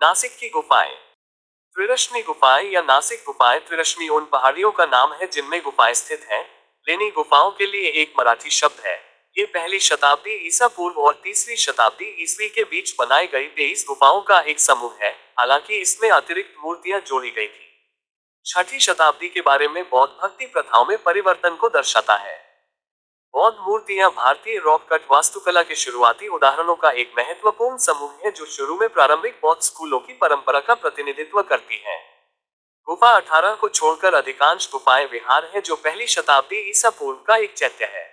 नासिक की गुफाएं। त्रिरश्मि गुफाएं या नासिक गुफाएं। त्रिरश्मि उन पहाड़ियों का नाम है जिनमें गुफाएं स्थित हैं। लेनी गुफाओं के लिए एक मराठी शब्द है। ये पहली शताब्दी ईसा पूर्व और तीसरी शताब्दी ईस्वी के बीच बनाई गई 23 गुफाओं का एक समूह है, हालांकि इसमें अतिरिक्त मूर्तियां जोड़ी गई थी। छठी शताब्दी के बारे में बौद्ध भक्ति प्रथाओं में परिवर्तन को दर्शाता है। बौद्ध मूर्तियां भारतीय रॉक कट वास्तुकला के शुरुआती उदाहरणों का एक महत्वपूर्ण समूह है जो शुरू में प्रारंभिक बौद्ध स्कूलों की परंपरा का प्रतिनिधित्व करती हैं। गुफा 18 को छोड़कर अधिकांश गुफाएं विहार हैं जो पहली शताब्दी ईसा पूर्व का एक चैत्य है।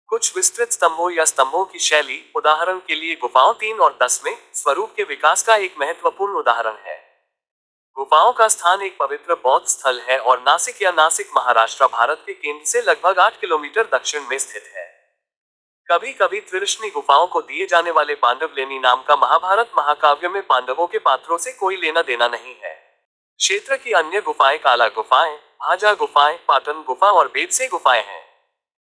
कुछ विस्तृत स्तंभों या स्तंभों की शैली, उदाहरण के लिए गुफाओं 3 और 10 में, स्वरूप के विकास का एक महत्वपूर्ण उदाहरण है। गुफाओं का स्थान एक पवित्र बौद्ध स्थल है और नासिक या नासिक महाराष्ट्र भारत के केंद्र से लगभग 8 किलोमीटर दक्षिण में स्थित है। कभी कभी त्रिरश्मि गुफाओं को दिए जाने वाले पांडवलेनी नाम का महाभारत महाकाव्य में पांडवों के पात्रों से कोई लेना देना नहीं है। क्षेत्र की अन्य गुफाएं काला गुफाएं, भाजा गुफाएं, पाटन गुफा और बेदसे गुफाएं हैं।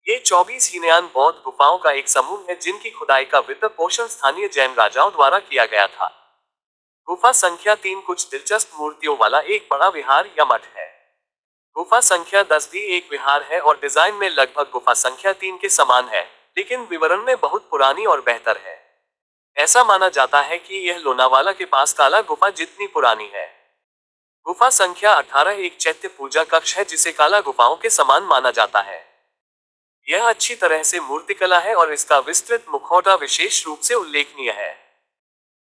ये 24 हीनयान बौद्ध गुफाओं का एक समूह है जिनकी खुदाई का वित्त पोषण स्थानीय जैन राजाओं द्वारा किया गया था। गुफा संख्या 3 कुछ दिलचस्प मूर्तियों वाला एक बड़ा विहार या मठ है। गुफा संख्या 10 भी एक विहार है और डिजाइन में लगभग गुफा संख्या 3 के समान है, लेकिन विवरण में बहुत पुरानी और बेहतर है। ऐसा माना जाता है कि यह लोनावाला के पास काला गुफा जितनी पुरानी है। गुफा संख्या 18 एक चैत्य पूजा कक्ष है जिसे काला गुफाओं के समान माना जाता है। यह अच्छी तरह से मूर्तिकला है और इसका विस्तृत मुखौटा विशेष रूप से उल्लेखनीय है।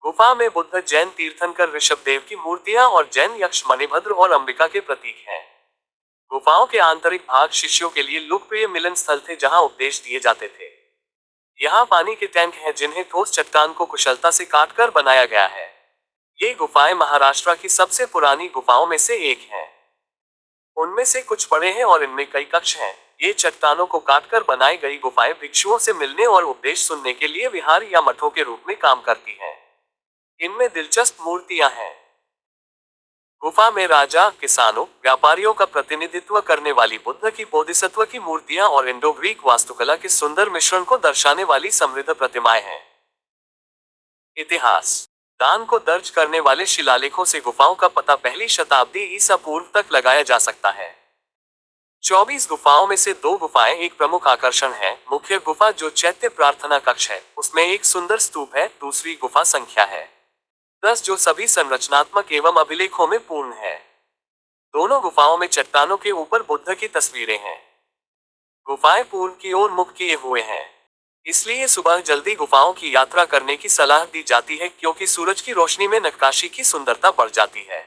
गुफा में बुद्ध, जैन तीर्थंकर ऋषभदेव की मूर्तियां और जैन यक्ष मणिभद्र और अंबिका के प्रतीक हैं। गुफाओं के आंतरिक भाग शिष्यों के लिए लोकप्रिय मिलन स्थल थे जहां उपदेश दिए जाते थे। यहाँ पानी के टैंक हैं जिन्हें ठोस चट्टान को कुशलता से काटकर बनाया गया है। ये गुफाएं महाराष्ट्र की सबसे पुरानी गुफाओं में से एक हैं। उनमें से कुछ बड़े हैं और इनमें कई कक्ष हैं। ये चट्टानों को काटकर बनाई गई गुफाएं भिक्षुओं से मिलने और उपदेश सुनने के लिए विहार या मठों के रूप में काम करती हैं। इनमें दिलचस्प मूर्तियां हैं। गुफा में राजा, किसानों, व्यापारियों का प्रतिनिधित्व करने वाली बुद्ध की बोधिसत्व की मूर्तियां और इंडो ग्रीक वास्तुकला के सुंदर मिश्रण को दर्शाने वाली समृद्ध प्रतिमाएं हैं। इतिहास। दान को दर्ज करने वाले शिलालेखों से गुफाओं का पता पहली शताब्दी ईसा पूर्व तक लगाया जा सकता है। 24 गुफाओं में से 2 गुफाएं एक प्रमुख आकर्षण है। मुख्य गुफा जो चैत्य प्रार्थना कक्ष है, उसमें एक सुंदर स्तूप है। दूसरी गुफा संख्या है 10 जो सभी संरचनात्मक एवं अभिलेखों में पूर्ण है। दोनों गुफाओं में चट्टानों के ऊपर बुद्ध की तस्वीरें हैं। गुफाएं पूर्व की ओर मुख किए हुए हैं, इसलिए सुबह जल्दी गुफाओं की यात्रा करने की सलाह दी जाती है क्योंकि सूरज की रोशनी में नक्काशी की सुंदरता बढ़ जाती है।